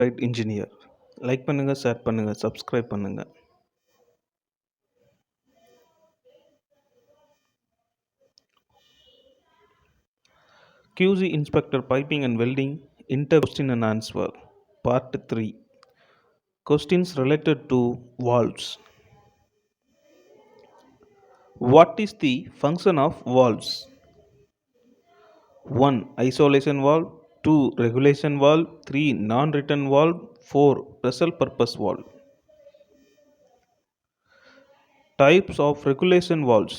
Brit Engineer. Like பண்ணுங்க, share பண்ணுங்க, subscribe பண்ணுங்க. QC Inspector Piping and Welding Inter Question and Answer Part 3. Questions related to valves. What is the function of valves? 1. Isolation valve. 2. Regulation valve. 3. Non-return valve. 4. Special purpose valve. Types of regulation valves.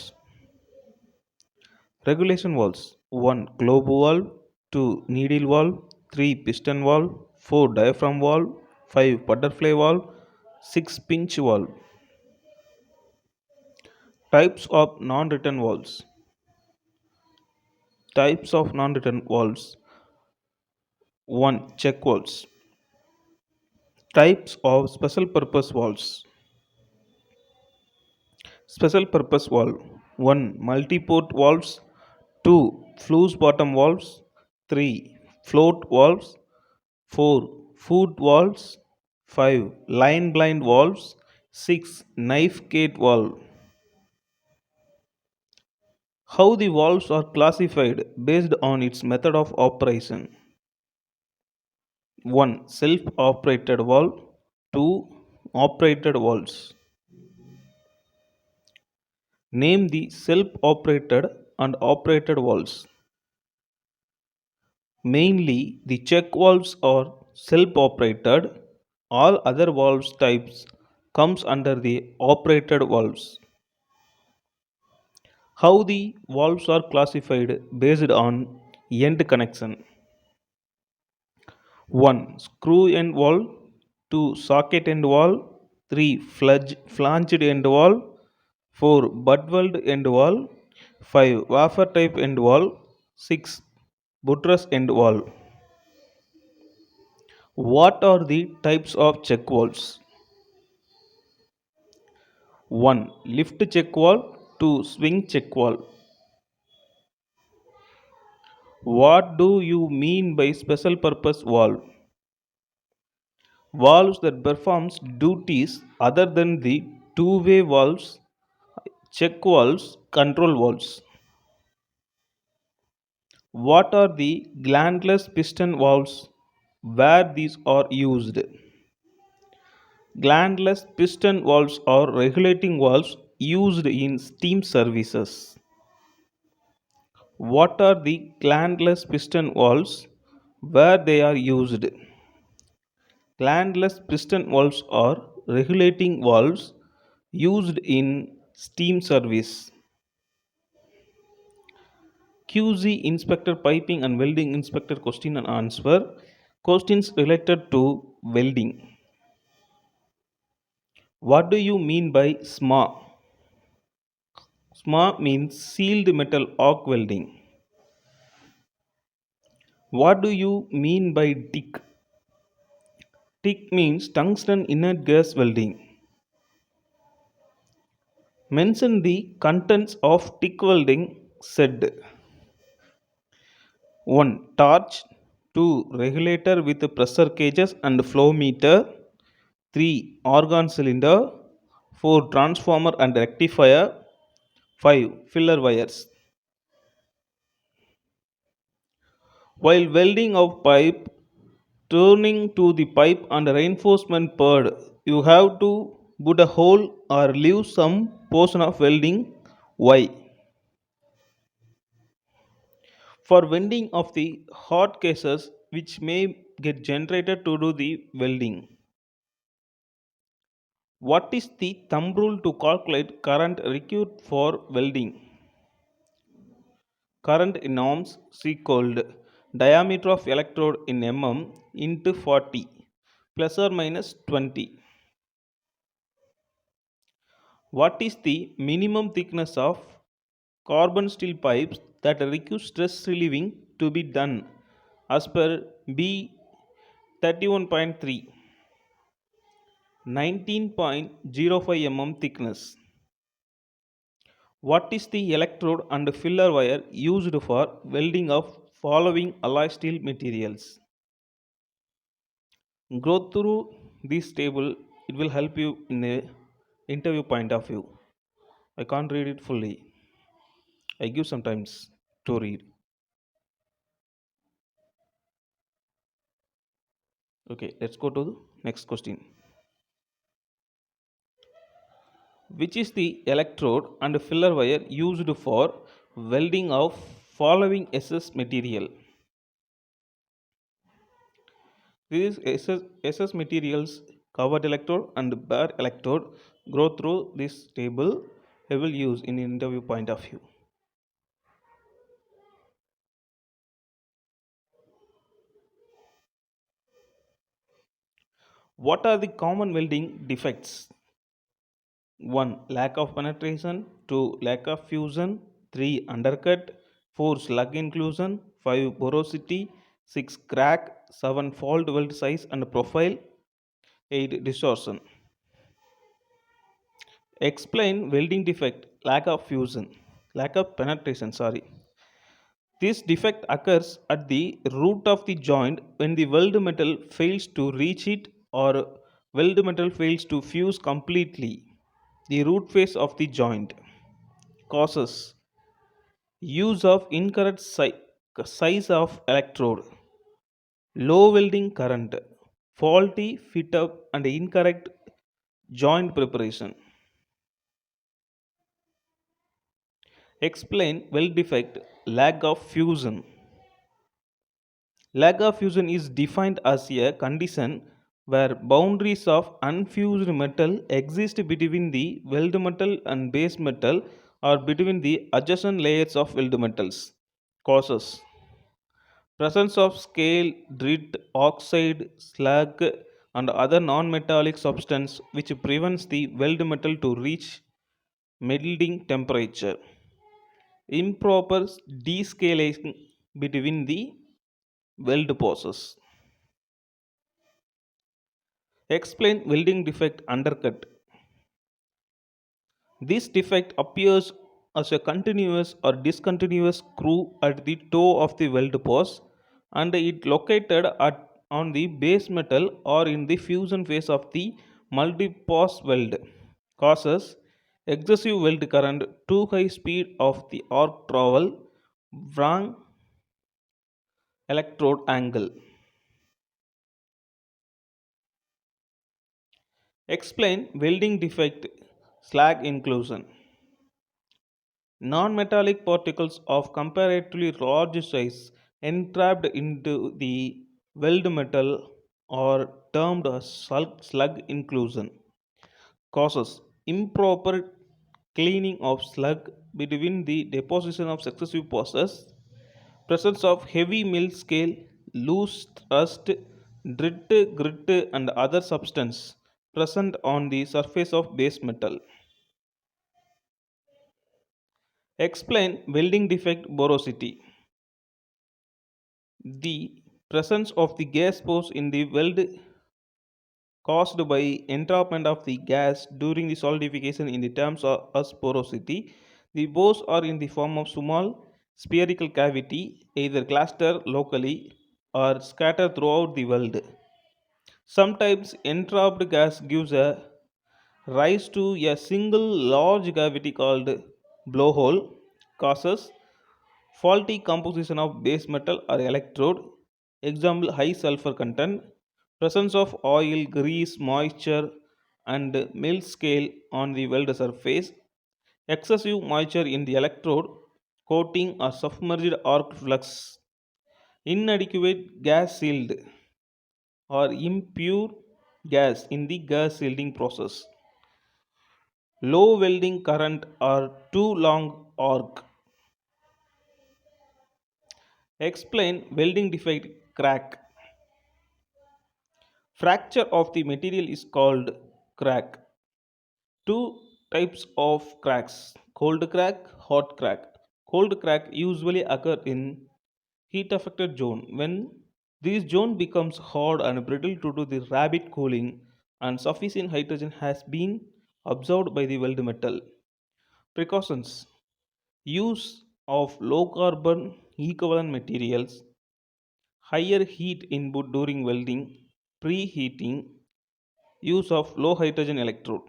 Regulation valves. 1. Globe valve. 2. Needle valve. 3. Piston valve. 4. Diaphragm valve. 5. Butterfly valve. 6. Pinch valve. Types of non-return valves. Types of non-return valves. 1. Check valves. Types of special purpose valves. Special purpose valve. 1. Multi-port valves. 2. Flues bottom valves. 3. Float valves. 4. Foot valves. 5. Line blind valves. 6. Knife gate valve. How the valves are classified based on its method of operation. 1. Self-operated valve. 2. Operated valves. Name the self-operated and operated valves. Mainly, the check valves are self-operated. All other valves types comes under the operated valves. How the valves are classified based on end connection. 1. Screw end valve. 2. Socket end valve. 3. Flanged end valve. 4. Butt weld end valve. 5. Wafer type end valve. 6. Buttress end valve. What are the types of check valves? 1. Lift check valve. 2. Swing check valve. What do you mean by special purpose valve? Valves that performs duties other than the two-way valves, check valves, control valves. What are the glandless piston valves? Where these are used? Glandless piston valves are regulating valves used in steam services. What are the glandless piston valves? Where they are used? Glandless piston valves are regulating valves used in steam service. QC Inspector Piping and Welding Inspector Question and Answer. Questions related to welding. What do you mean by SMA? SMA means sealed metal arc welding. What do you mean by TIC? TIC means tungsten inert gas welding. Mention the contents of TIC welding said. 1. Torch. 2. Regulator with pressure gauges and flow meter. 3. Organ cylinder. 4. Transformer and rectifier. 5. Filler wires. While welding of pipe, turning to the pipe and reinforcement pad, you have to put a hole or leave some portion of welding. Why? For welding of the hot gases which may get generated to do the welding. What is the thumb rule to calculate current required for welding? Current in ohms is equal diameter of electrode in mm into 40 plus or minus 20. What is the minimum thickness of carbon steel pipes that require stress relieving to be done as per B 31.3? 19.05 mm thickness. What is the electrode and filler wire used for welding of following alloy steel materials? Go through this table, it will help you in a interview point of view. I can't read it fully. I give sometimes to read. Okay, let's go to the next question. Which is the electrode and filler wire used for welding of following SS material? These SS materials, covered electrode and bare electrode, go through this table. I will use in interview point of view. What are the common welding defects? 1. Lack of penetration. 2. Lack of fusion. 3. Undercut. 4. Slug inclusion. 5. Porosity. 6. Crack. 7. Fault weld size and profile. 8. Distortion. Explain welding defect. Lack of fusion. Lack of penetration. Sorry. This defect occurs at the root of the joint when the weld metal fails to reach it or weld metal fails to fuse completely. The root face of the joint causes use of incorrect size of electrode, low welding current, faulty fit up and incorrect joint preparation. Explain weld defect lack of fusion. Lack of fusion is defined as a condition where boundaries of unfused metal exist between the weld metal and base metal or between the adjacent layers of weld metals. Causes presence of scale, grit, oxide, slag, and other non-metallic substance which prevents the weld metal to reach melting temperature. Improper descaling between the weld passes. Explain welding defect undercut. This defect appears as a continuous or discontinuous screw at the toe of the weld pass and it located on the base metal or in the fusion phase of the multi-pass weld. Causes excessive weld current, too high speed of the arc travel, wrong electrode angle. Explain welding defect slag inclusion. Non-metallic particles of comparatively large size entrapped into the weld metal are termed as slug inclusion. Causes improper cleaning of slug between the deposition of successive passes, presence of heavy mill scale, loose rust, grit, and other substance present on the surface of base metal. Explain welding defect porosity. The presence of the gas pores in the weld caused by entrapment of the gas during the solidification in the terms of as porosity. The pores are in the form of small spherical cavity, either clustered locally or scattered throughout the weld. Sometimes entrapped gas gives a rise to a single large cavity called blowhole, causes faulty composition of base metal or electrode, example high sulfur content, presence of oil, grease, moisture, and mill scale on the weld surface, excessive moisture in the electrode, coating or submerged arc flux, inadequate gas sealed or impure gas in the gas shielding process, low welding current or too long arc. Explain welding defect crack. Fracture of the material is called crack. Two types of cracks, cold crack, hot crack. Cold crack usually occur in heat affected zone. When this zone becomes hard and brittle due to the rapid cooling and sufficient hydrogen has been absorbed by the weld metal. Precautions. Use of low carbon equivalent materials, higher heat input during welding, preheating, use of low hydrogen electrode.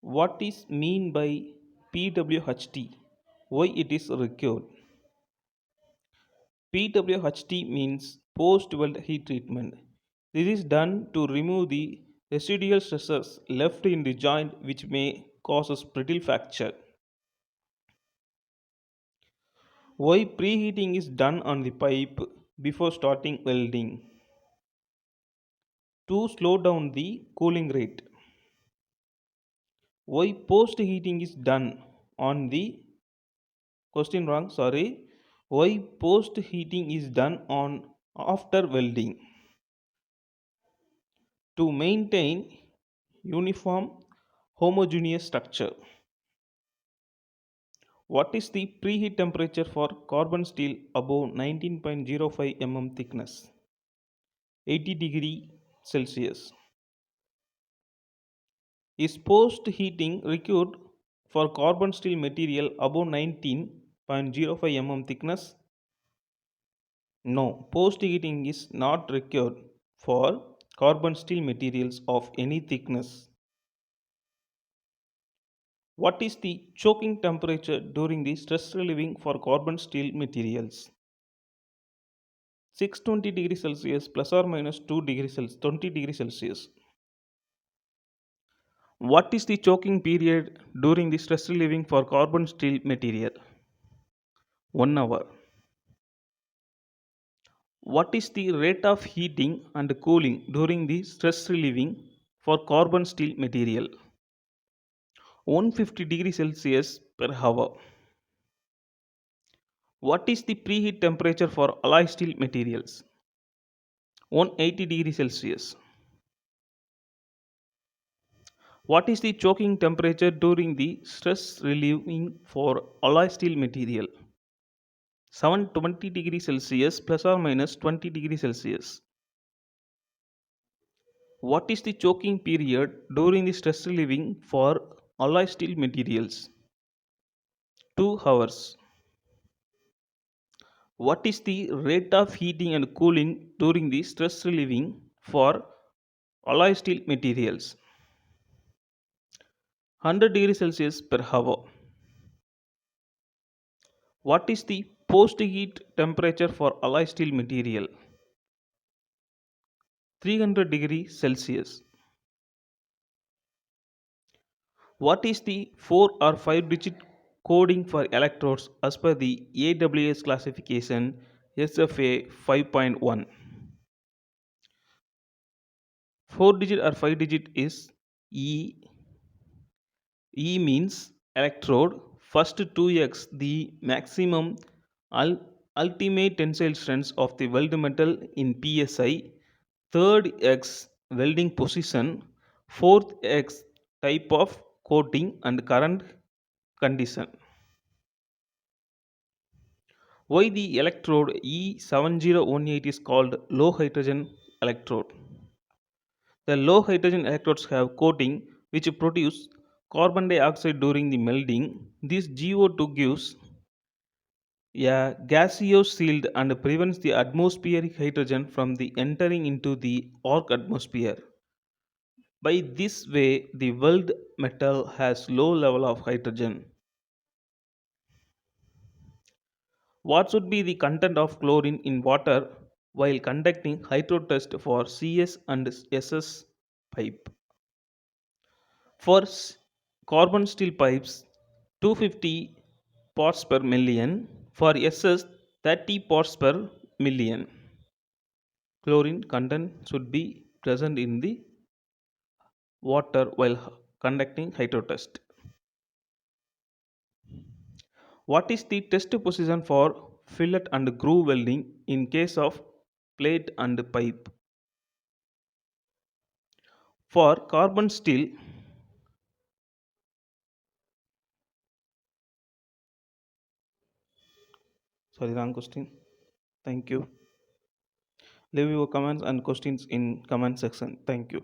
What is mean by PWHT? Why it is required? PWHT means post weld heat treatment. This is done to remove the residual stresses left in the joint which may cause brittle fracture. Why preheating is done on the pipe before starting welding? To slow down the cooling rate. Why post heating is done on the question wrong, sorry. Why post heating is done on after welding? To maintain uniform homogeneous structure. What is the preheat temperature for carbon steel above 19.05 mm thickness? 80 degree Celsius. Is post heating required for carbon steel material above 19.05 mm thickness? No, post heating is not required for carbon steel materials of any thickness. What is the choking temperature during the stress relieving for carbon steel materials? 620 degrees Celsius plus or minus 2 degrees Celsius, 20 degrees Celsius. What is the choking period during the stress relieving for carbon steel material? 1 hour. What is the rate of heating and cooling during the stress relieving for carbon steel material? 150 degrees Celsius per hour. What is the preheat temperature for alloy steel materials? 180 degrees Celsius. What is the choking temperature during the stress relieving for alloy steel material? 720 degrees Celsius plus or minus 20 degrees Celsius. What is the choking period during the stress relieving for alloy steel materials? 2 hours. What is the rate of heating and cooling during the stress relieving for alloy steel materials? 100 degrees Celsius per hour. What is the post heat temperature for alloy steel material? 300 degrees Celsius. What is the 4 or 5 digit coding for electrodes as per the AWS classification SFA 5.1? 4 digit or 5 digit is E. E means electrode. First 2x the maximum ultimate tensile strength of the weld metal in PSI. Third X welding position. Fourth X type of coating and current condition. Why the electrode E7018 is called low hydrogen electrode? The low hydrogen electrodes have coating which produce carbon dioxide during the melting. This GO2 gives a gaseous shield and prevents the atmospheric hydrogen from the entering into the arc atmosphere. By this way, the weld metal has low level of hydrogen. What should be the content of chlorine in water while conducting hydro test for CS and SS pipe? For carbon steel pipes, 250 parts per million. For SS, 30 parts per million. Chlorine content should be present in the water while conducting hydro test. What is the test position for fillet and groove welding in case of plate and pipe? For carbon steel, sorry, wrong question. Thank you. Leave your comments and questions in comment section. Thank you.